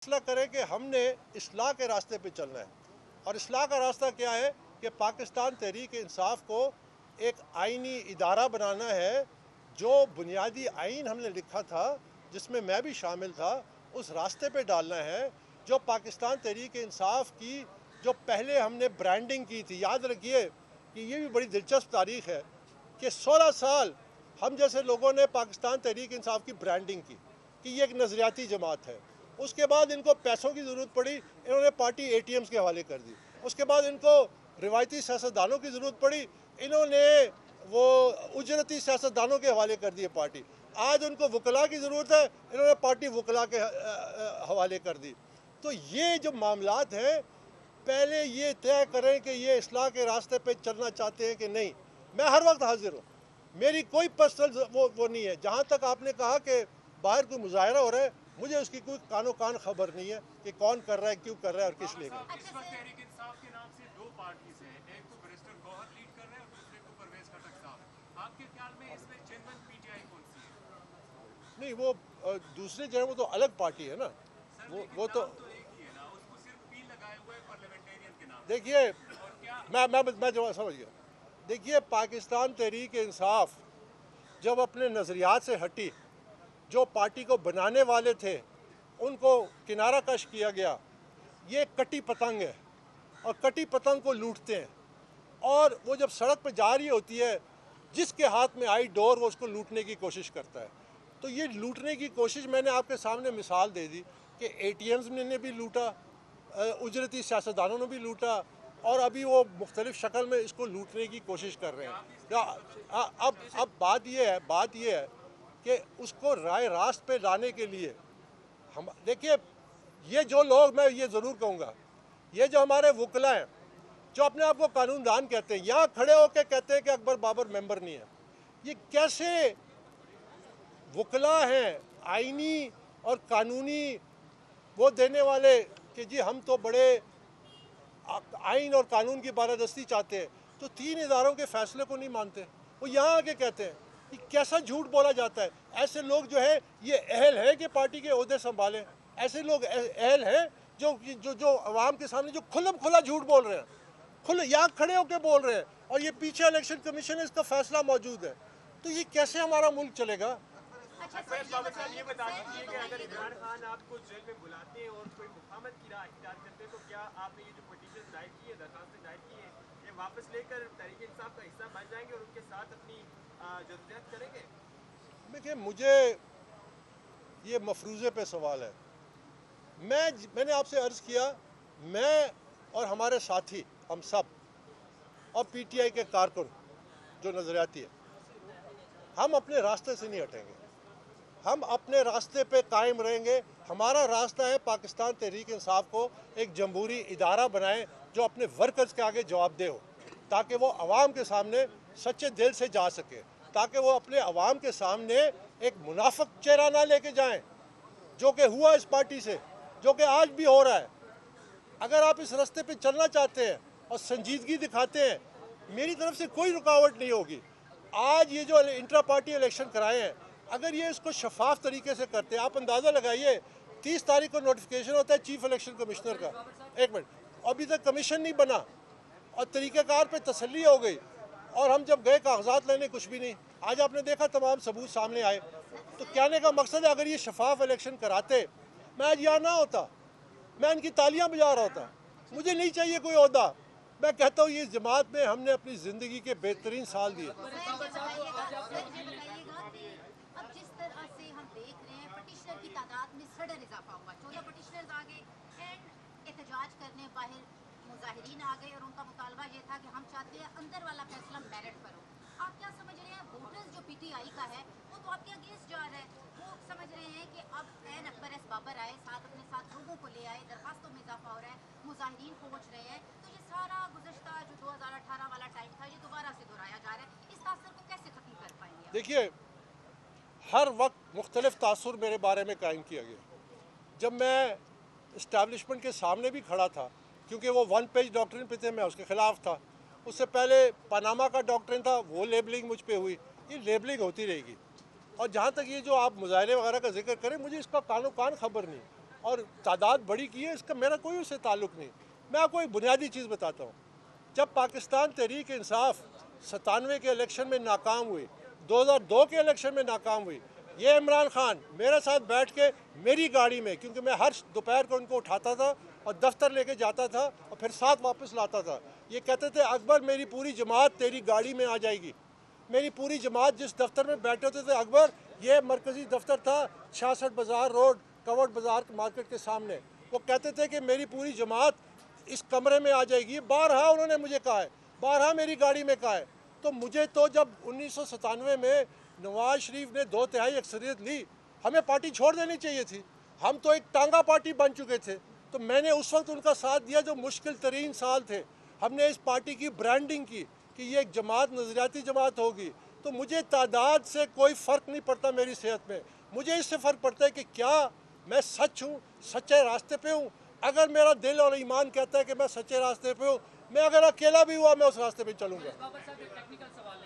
फैसला करें कि हमने इस्लाह के रास्ते पे चलना है। और इस्लाह का रास्ता क्या है कि पाकिस्तान तहरीक इंसाफ को एक आइनी इदारा बनाना है। जो बुनियादी आइन हमने लिखा था, जिसमें मैं भी शामिल था, उस रास्ते पे डालना है। जो पाकिस्तान तहरीक इंसाफ की जो पहले हमने ब्रांडिंग की थी, याद रखिए कि ये भी बड़ी दिलचस्प तारीख़ है कि 16 साल हम जैसे लोगों ने पाकिस्तान तहरीक इंसाफ की ब्रांडिंग की कि ये एक नज़रियाती जमात है। उसके बाद इनको पैसों की ज़रूरत पड़ी, इन्होंने पार्टी ATMs के हवाले कर दी। उसके बाद इनको रिवायती सियासतदानों की ज़रूरत पड़ी, इन्होंने वो उजरती सियासतदानों के हवाले कर दिए पार्टी। आज उनको वकला की ज़रूरत है, इन्होंने पार्टी वकला के हवाले कर दी। तो ये जो मामलात हैं, पहले ये तय करें कि ये इस्लाह के रास्ते पे चलना चाहते हैं कि नहीं। मैं हर वक्त हाजिर हूँ, मेरी कोई पर्सनल वो नहीं है। जहाँ तक आपने कहा कि बाहर कोई मुजाहरा हो रहा है, मुझे उसकी कोई कानो कान खबर नहीं है कि कौन कर रहा है, क्यों कर रहा है और किस लिए कर रहा है। इस वक्त तहरीक इंसाफ के नाम से दो पार्टीज हैं, एक तो बैरिस्टर गौहर लीड कर रहे हैं और दूसरे को परवेज खटक साहब। आपके ख्याल में इसमें जेन्युइन PTI कौन सी है? नहीं, वो दूसरे जो है वो तो अलग पार्टी है ना। वो तो एक ही है ना, उसको सिर्फ P लगाए हुए पार्लियामेंटेरियन के नाम। देखिए, और क्या मैं जवाब समझ गया। देखिए, पाकिस्तान तहरीक इंसाफ जब अपने नज़रियात से हटी, जो पार्टी को बनाने वाले थे उनको किनारा कश किया गया। ये कटी पतंग है और कटी पतंग को लूटते हैं, और वो जब सड़क पर जा रही होती है, जिसके हाथ में आई डोर वो उसको लूटने की कोशिश करता है। तो ये लूटने की कोशिश मैंने आपके सामने मिसाल दे दी कि ATMs ने भी लूटा, उजरती सियासतदानों ने भी लूटा, और अभी वो मुख्तलिफ शक्ल में इसको लूटने की कोशिश कर रहे हैं। अब बात ये है कि उसको राय रास्त पे लाने के लिए हम देखिए, ये जो लोग, मैं ये ज़रूर कहूँगा, ये जो हमारे वकला हैं जो अपने आप को कानूनदान कहते हैं, यहाँ खड़े होकर कहते हैं कि अकबर बाबर मेंबर नहीं है। ये कैसे वकला हैं आइनी और कानूनी वो देने वाले कि जी हम तो बड़े आइन और कानून की बारादस्ती चाहते हैं, तो 3 इदारों के फैसले को नहीं मानते। वो यहाँ आके कहते हैं कि कैसा झूठ बोला जाता है। ऐसे लोग जो है ये अहल है कि पार्टी के ओहदे संभालें? ऐसे लोग अहल हैं जो जो जो आवाम के सामने जो खुल्लम खुला झूठ बोल रहे हैं, खुले यहाँ खड़े होकर बोल रहे हैं, और ये पीछे इलेक्शन कमीशन है, इसका फैसला मौजूद है। तो ये कैसे हमारा मुल्क चलेगा? अच्छा सर, ये बता दीजिए कि अगर इमरान खान आपको जेल में बुलाते हैं और कोई मुखामत की राह इख्तियार करते हैं, तो क्या आपने ये जो पिटीशन दायर की है, दरखास्त दायर की है, ये वापस लेकर तहरीक इंसाफ का हिस्सा बन जाएंगे और उनके साथ अपनी जद्दोजहद करेंगे? देखिए, मुझे ये मफरूज़े पे सवाल है। मैंने आपसे अर्ज़ किया, मैं और हमारे साथी, हम सब, और PTI के कारकुन जो नज़रियाती है, हम अपने रास्ते से नहीं हटेंगे। हम अपने रास्ते पे कायम रहेंगे। हमारा रास्ता है पाकिस्तान तहरीक इंसाफ को एक जमहूरी इदारा बनाएं जो अपने वर्कर्स के आगे जवाबदेह हो, ताकि वो आवाम के सामने सच्चे दिल से जा सके, ताकि वो अपने आवाम के सामने एक मुनाफिक चेहरा ना लेके जाएं, जो कि हुआ इस पार्टी से, जो कि आज भी हो रहा है। अगर आप इस रास्ते पे चलना चाहते हैं और संजीदगी दिखाते हैं, मेरी तरफ से कोई रुकावट नहीं होगी। आज ये जो इंट्रा पार्टी इलेक्शन कराए हैं, अगर ये इसको शफाफ तरीके से करते हैं, आप अंदाज़ा लगाइए 30 तारीख को नोटिफिकेशन होता है चीफ इलेक्शन कमिश्नर का। एक मिनट, अभी तक कमीशन नहीं बना और तरीक़ेकार पे तसल्ली हो गई, और हम जब गए कागजात लेने कुछ भी नहीं। आज आपने देखा तमाम सबूत सामने आए। तो कहने का मकसद है, अगर ये शफाफ इलेक्शन कराते, मैं आज यहाँ ना होता, मैं इनकी तालियाँ बजा रहा होता। मुझे नहीं चाहिए कोई ओहदा। मैं कहता हूँ, ये जमात में हमने अपनी ज़िंदगी के बेहतरीन साल दिए। अब जिस तरह से हम देख रहे हैं पटिशनर की तादाद में सडन इजाफा हुआ, 14 पटिशनर्स आ गए एंड एहतजाज करने बाहर मुजाहिरीन आ गए, और उनका मुतालबा ये था कि हम चाहते हैं अंदर वाला फैसला मेरिट पर हो। आप क्या समझ रहे हैं, वोटर्स जो PTI का है वो तो आपके अगेंस्ट जा रहा है, वो समझ रहे हैं कि अब एन अकबर एस बाबर आए, साथ अपने साथ लोगों को ले आए, दरखास्तों में इजाफा हो रहा है, मुजाहिरीन पहुँच रहे हैं, तो ये सारा गुज़श्ता जो 2018 वाला टाइम था ये दोबारा से दोहराया जा रहा है। इस तासर को कैसे खत्म कर पाएंगे? देखिए, हर वक्त मुख्तलिफ तासुर मेरे बारे में कायम किया गया। जब मैं इस्टेब्लिशमेंट के सामने भी खड़ा था, क्योंकि वो 1 पेज डॉक्ट्रिन पे थे, मैं उसके ख़िलाफ़ था। उससे पहले पनामा का डॉक्ट्रिन था, वो लेबलिंग मुझ पे हुई। ये लेबलिंग होती रहेगी। और जहाँ तक ये जो आप मुजाहरे वगैरह का जिक्र करें, मुझे इसका कानो कान खबर नहीं। और तादाद बड़ी की है, इसका मेरा कोई उससे ताल्लुक़ नहीं। मैं आपको एक बुनियादी चीज़ बताता हूँ। जब पाकिस्तान तहरीक इंसाफ 97 के इलेक्शन में नाकाम हुई, 2002 के इलेक्शन में नाकाम हुई, ये इमरान खान मेरे साथ बैठ के मेरी गाड़ी में, क्योंकि मैं हर दोपहर को उनको उठाता था और दफ्तर लेके जाता था और फिर साथ वापस लाता था, ये कहते थे अकबर मेरी पूरी जमात तेरी गाड़ी में आ जाएगी। मेरी पूरी जमात जिस दफ्तर में बैठे होते थे अकबर, ये मरकज़ी दफ्तर था 66 बाज़ार रोड कवर्ड बाज़ार मार्केट के सामने, वो कहते थे कि मेरी पूरी जमात इस कमरे में आ जाएगी। बारहा उन्होंने मुझे कहा है, बारहा मेरी गाड़ी में कहा है। तो मुझे तो जब 1997 में नवाज शरीफ ने 2/3 अक्सरियत ली, हमें पार्टी छोड़ देनी चाहिए थी। हम तो एक टांगा पार्टी बन चुके थे, तो मैंने उस वक्त उनका साथ दिया जो मुश्किल तरीन साल थे। हमने इस पार्टी की ब्रांडिंग की कि ये एक जमात नज़रियाती जमात होगी। तो मुझे तादाद से कोई फ़र्क नहीं पड़ता मेरी सेहत में, मुझे इससे फ़र्क पड़ता है कि क्या मैं सच हूँ, सच्चे रास्ते पे हूँ। अगर मेरा दिल और ईमान कहता है कि मैं सच्चे रास्ते पे हूँ, मैं अगर अकेला भी हुआ मैं उस रास्ते पे चलूँगा। बाबर साहब एक टेक्निकल सवाल है